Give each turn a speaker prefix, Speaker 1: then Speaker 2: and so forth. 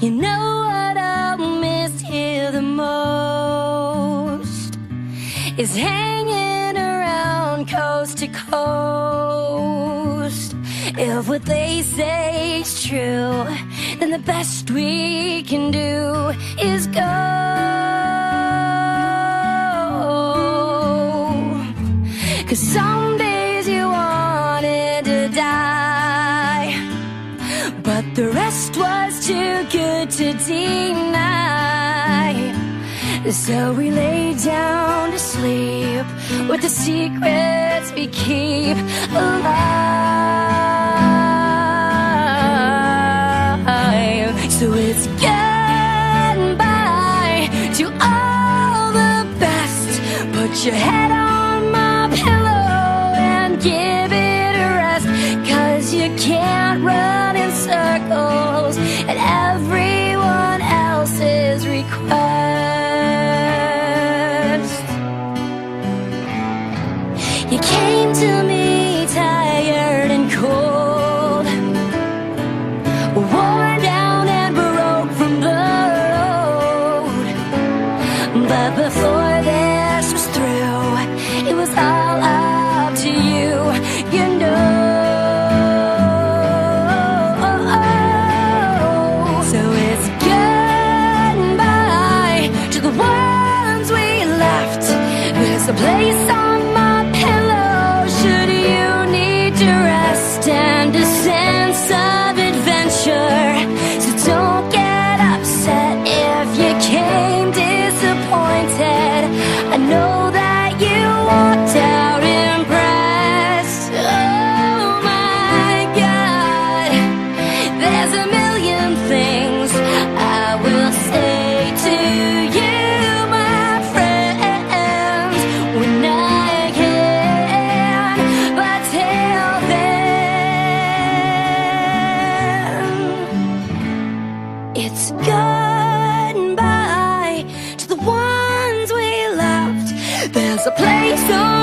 Speaker 1: You know what I'll miss here the most is hanging around coast to coast. If what they say is true, then the best we can do is go. 'Cause some days you wanted to die, but the rest was too good to deny. So we lay down to sleep with the secrets we keep alive. So it's goodbye to all the best. Put your head on my pillow and give it a rest, 'cause you can't run in circles at everyone else's request. You came to me tired and cold, worn down and broke from the road. But before this was through, it was all up to you, you know. So it's goodbye to the ones we left. There's a place on my pillow should you need to rest, and a sense of adventure. So don't get upset if you came disappointed. I know that you walked out impressed. Oh my God, there's a million things I will say to you, my friends, when I can, but till then, it's goodbye to the ones we loved. There's a place on